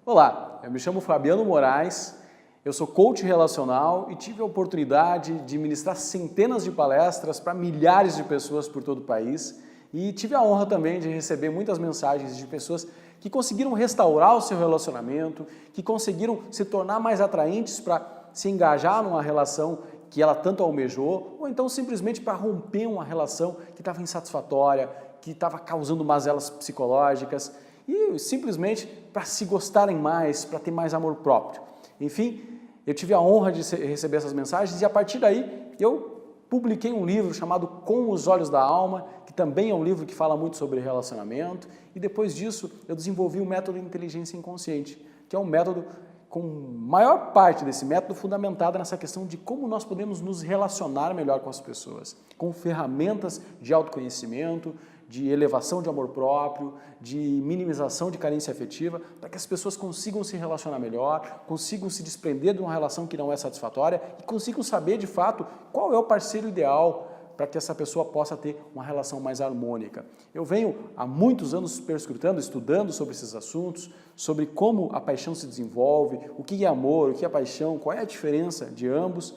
Olá, eu me chamo Fabiano Moraes, eu sou coach relacional e tive a oportunidade de ministrar centenas de palestras para milhares de pessoas por todo o país e tive a honra também de receber muitas mensagens de pessoas que conseguiram restaurar o seu relacionamento, que conseguiram se tornar mais atraentes para se engajar numa relação que ela tanto almejou, ou então simplesmente para romper uma relação que estava insatisfatória, que estava causando mazelas psicológicas e simplesmente para se gostarem mais, para ter mais amor próprio. Enfim, eu tive a honra de receber essas mensagens e a partir daí eu publiquei um livro chamado Com os Olhos da Alma, que também é um livro que fala muito sobre relacionamento, e depois disso eu desenvolvi o método Inteligência Inconsciente, que é um método com maior parte desse método fundamentada nessa questão de como nós podemos nos relacionar melhor com as pessoas, com ferramentas de autoconhecimento, de elevação de amor próprio, de minimização de carência afetiva, para que as pessoas consigam se relacionar melhor, consigam se desprender de uma relação que não é satisfatória e consigam saber de fato qual é o parceiro ideal para que essa pessoa possa ter uma relação mais harmônica. Eu venho há muitos anos perscrutando, estudando sobre esses assuntos, sobre como a paixão se desenvolve, o que é amor, o que é paixão, qual é a diferença de ambos.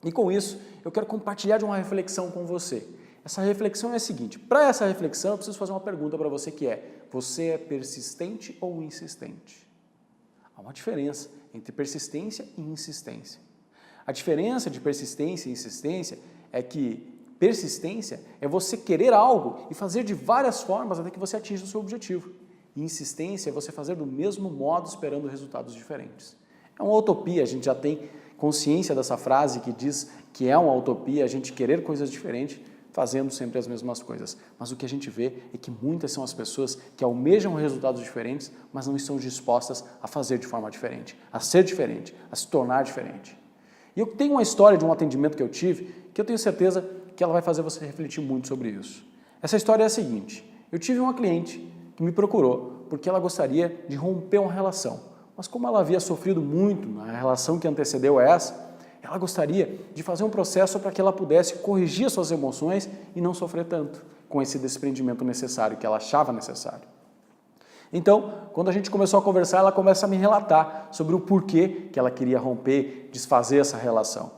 E com isso, eu quero compartilhar de uma reflexão com você. Essa reflexão é a seguinte, para essa reflexão eu preciso fazer uma pergunta para você que é, você é persistente ou insistente? Há uma diferença entre persistência e insistência. A diferença de persistência e insistência é que persistência é você querer algo e fazer de várias formas até que você atinja o seu objetivo. E insistência é você fazer do mesmo modo esperando resultados diferentes. É uma utopia, a gente já tem consciência dessa frase que diz que é uma utopia a gente querer coisas diferentes, fazendo sempre as mesmas coisas. Mas o que a gente vê é que muitas são as pessoas que almejam resultados diferentes, mas não estão dispostas a fazer de forma diferente, a ser diferente, a se tornar diferente. E eu tenho uma história de um atendimento que eu tive, que eu tenho certeza que ela vai fazer você refletir muito sobre isso. Essa história é a seguinte, eu tive uma cliente que me procurou porque ela gostaria de romper uma relação, mas como ela havia sofrido muito na relação que antecedeu essa, ela gostaria de fazer um processo para que ela pudesse corrigir suas emoções e não sofrer tanto com esse desprendimento necessário, que ela achava necessário. Então, quando a gente começou a conversar, ela começa a me relatar sobre o porquê que ela queria romper, desfazer essa relação.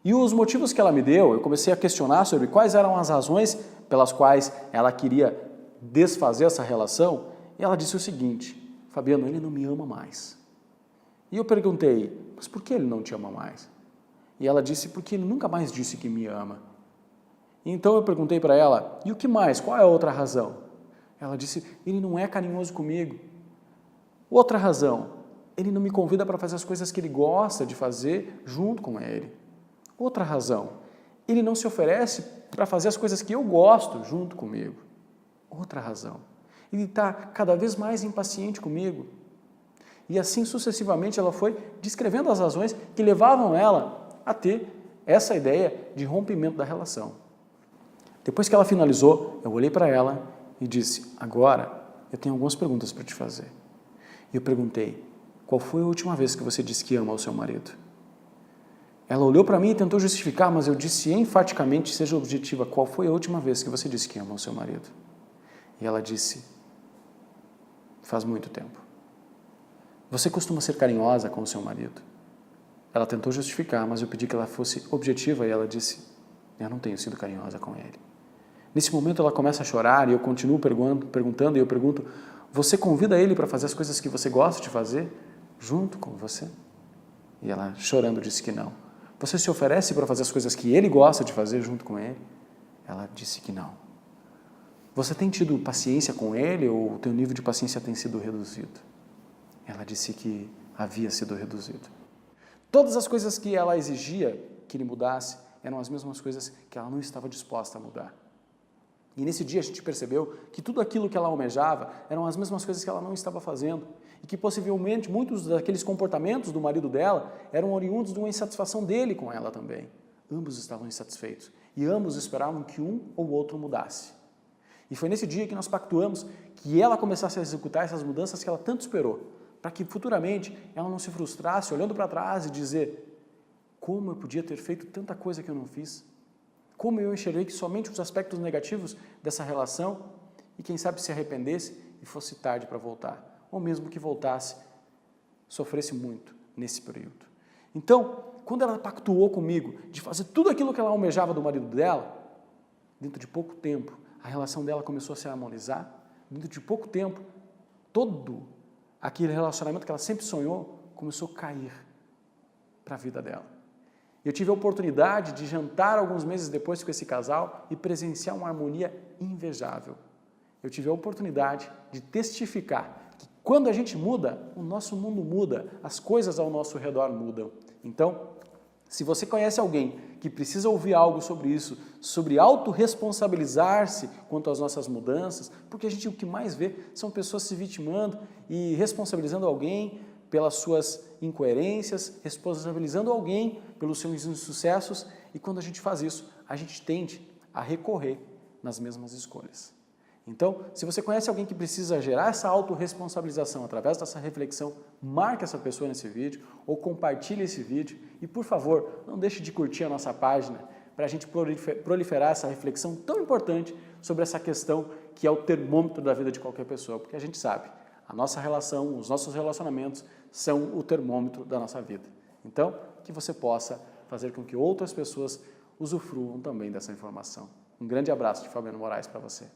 E os motivos que ela me deu, eu comecei a questionar sobre quais eram as razões pelas quais ela queria desfazer essa relação, e ela disse o seguinte, Fabiano, ele não me ama mais. E eu perguntei, mas por que ele não te ama mais? E ela disse, porque ele nunca mais disse que me ama. Então eu perguntei para ela, e o que mais? Qual é a outra razão? Ela disse, ele não é carinhoso comigo. Outra razão, ele não me convida para fazer as coisas que ele gosta de fazer junto com ele. Outra razão, ele não se oferece para fazer as coisas que eu gosto junto comigo. Outra razão, ele está cada vez mais impaciente comigo. E assim sucessivamente ela foi descrevendo as razões que levavam ela a ter essa ideia de rompimento da relação. Depois que ela finalizou, eu olhei para ela e disse, agora eu tenho algumas perguntas para te fazer. E eu perguntei, qual foi a última vez que você disse que ama o seu marido? Ela olhou para mim e tentou justificar, mas eu disse enfaticamente, seja objetiva, qual foi a última vez que você disse que ama o seu marido? E ela disse, faz muito tempo. Você costuma ser carinhosa com o seu marido? Ela tentou justificar, mas eu pedi que ela fosse objetiva e ela disse, eu não tenho sido carinhosa com ele. Nesse momento ela começa a chorar e eu continuo perguntando e eu pergunto, você convida ele para fazer as coisas que você gosta de fazer junto com você? E ela chorando disse que não. Você se oferece para fazer as coisas que ele gosta de fazer junto com ele? Ela disse que não. Você tem tido paciência com ele ou o teu nível de paciência tem sido reduzido? Ela disse que havia sido reduzido. Todas as coisas que ela exigia que ele mudasse eram as mesmas coisas que ela não estava disposta a mudar. E nesse dia a gente percebeu que tudo aquilo que ela almejava eram as mesmas coisas que ela não estava fazendo e que possivelmente muitos daqueles comportamentos do marido dela eram oriundos de uma insatisfação dele com ela também. Ambos estavam insatisfeitos e ambos esperavam que um ou outro mudasse. E foi nesse dia que nós pactuamos que ela começasse a executar essas mudanças que ela tanto esperou, para que futuramente ela não se frustrasse olhando para trás e dizer como eu podia ter feito tanta coisa que eu não fiz, como eu enxerguei que somente os aspectos negativos dessa relação e quem sabe se arrependesse e fosse tarde para voltar, ou mesmo que voltasse, sofresse muito nesse período. Então, quando ela pactuou comigo de fazer tudo aquilo que ela almejava do marido dela, dentro de pouco tempo, a relação dela começou a se harmonizar. Dentro de pouco tempo, todo aquele relacionamento que ela sempre sonhou começou a cair para a vida dela. Eu tive a oportunidade de jantar alguns meses depois com esse casal e presenciar uma harmonia invejável. Eu tive a oportunidade de testificar que quando a gente muda, o nosso mundo muda, as coisas ao nosso redor mudam. Então, se você conhece alguém que precisa ouvir algo sobre isso, sobre autorresponsabilizar-se quanto às nossas mudanças, porque a gente o que mais vê são pessoas se vitimando e responsabilizando alguém pelas suas incoerências, responsabilizando alguém pelos seus insucessos, e quando a gente faz isso, a gente tende a recorrer nas mesmas escolhas. Então, se você conhece alguém que precisa gerar essa autorresponsabilização através dessa reflexão, marque essa pessoa nesse vídeo ou compartilhe esse vídeo e, por favor, não deixe de curtir a nossa página para a gente proliferar essa reflexão tão importante sobre essa questão que é o termômetro da vida de qualquer pessoa, porque a gente sabe, a nossa relação, os nossos relacionamentos são o termômetro da nossa vida. Então, que você possa fazer com que outras pessoas usufruam também dessa informação. Um grande abraço de Fabiano Moraes para você.